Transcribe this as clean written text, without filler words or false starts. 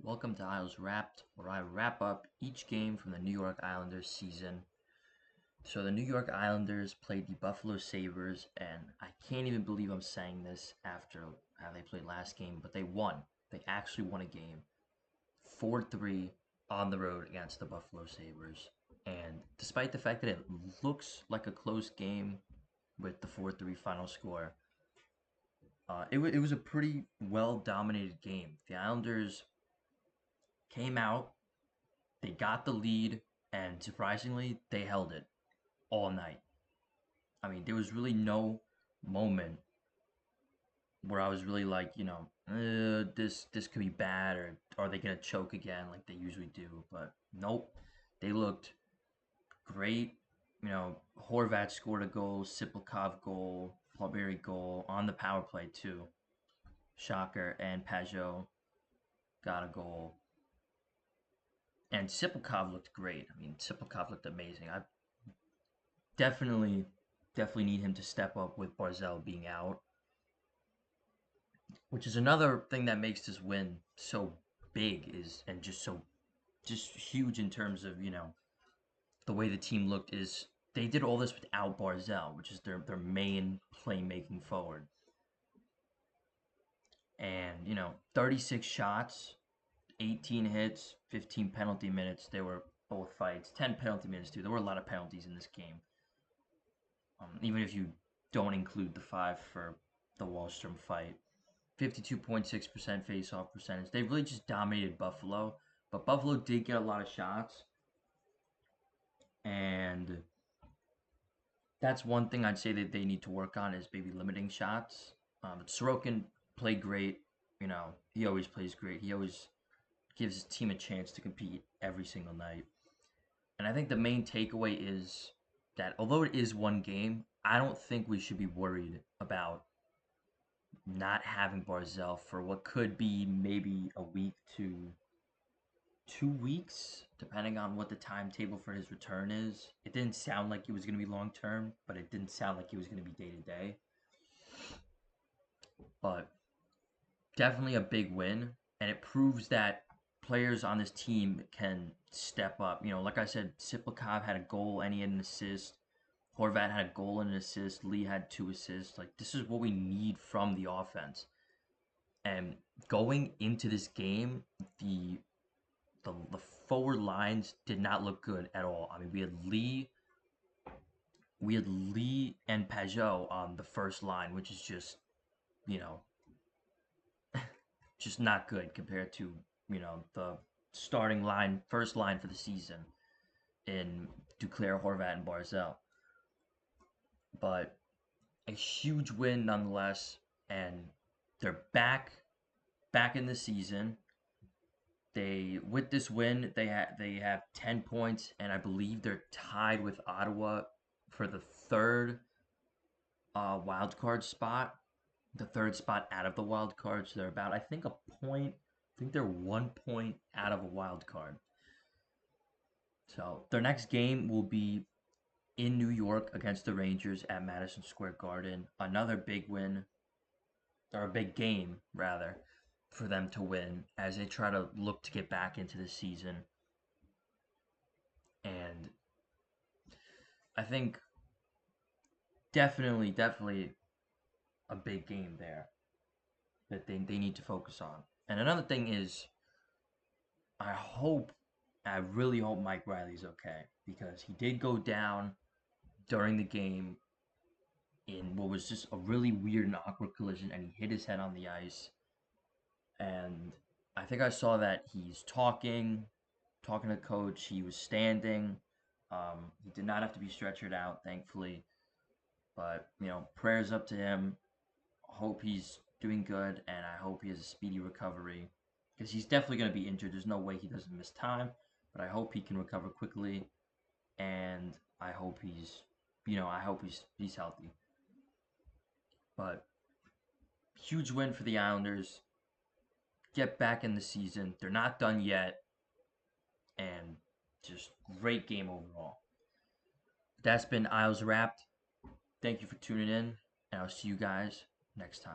Welcome to Isles Wrapped, where I wrap up each game from the New York Islanders season. So the New York Islanders played the Buffalo Sabres, and I can't even believe I'm saying this after how they played last game, but they won. They actually won a game, 4-3 on the road against the Buffalo Sabres. And despite the fact that it looks like a close game with the 4-3 final score, it was a pretty well dominated game. The Islanders came out, they got the lead, and surprisingly, they held it all night. I mean, there was really no moment where I was really like, this could be bad, or are they gonna choke again like they usually do? But nope, they looked great. Horvat scored a goal, Tysplakov goal, Palmieri goal on the power play too. Shocker, and Pajot got a goal. And Tysplakov looked great. I mean, Tysplakov looked amazing. I definitely need him to step up with Barzell being out, which is another thing that makes this win so big is and just huge in terms of the way the team looked is they did all this without Barzell, which is their main playmaking forward. And 36 shots, 18 hits, 15 penalty minutes. They were both fights, 10 penalty minutes too. There were a lot of penalties in this game. Even if you don't include the 5 for the Wallstrom fight. 52.6% face-off percentage. They really just dominated Buffalo, but Buffalo did get a lot of shots, and that's one thing I'd say that they need to work on is maybe limiting shots. Sorokin played great. He always plays great. He always gives his team a chance to compete every single night. And I think the main takeaway is that although it is one game, I don't think we should be worried about not having Barzell for what could be maybe a week to 2 weeks, depending on what the timetable for his return is. It didn't sound like it was going to be long term, but it didn't sound like it was going to be day to day. But definitely a big win, and it proves that players on this team can step up. Like I said, Tysplakov had a goal and he had an assist. Horvat had a goal and an assist. Lee had 2 assists. Like, this is what we need from the offense. And going into this game, the forward lines did not look good at all. I mean, we had Lee and Pajot on the first line, which is just, you know, just not good compared to, the starting line, first line for the season in Duclair, Horvat, and Barzell. But a huge win nonetheless, and they're back in the season. With this win, they have 10 points, and I believe they're tied with Ottawa for the third wild card spot, the third spot out of the wild card. So they're about, I think, a point. I think they're 1 point out of a wild card. So their next game will be in New York against the Rangers at Madison Square Garden. Another big win, or a big game rather, for them to win as they try to look to get back into the season. And I think definitely a big game there that they need to focus on. And another thing is, I hope, I really hope Mike Riley's okay because he did go down during the game in what was just a really weird and awkward collision, and he hit his head on the ice. And I think I saw that he's talking to coach. He was standing. He did not have to be stretchered out, thankfully. But prayers up to him. Hope he's doing good, and I hope he has a speedy recovery because he's definitely going to be injured. There's no way he doesn't miss time, but I hope he can recover quickly, and I hope he's healthy. But huge win for the Islanders. Get back in the season. They're not done yet, and just great game overall. That's been Isles Wrapped. Thank you for tuning in, and I'll see you guys next time.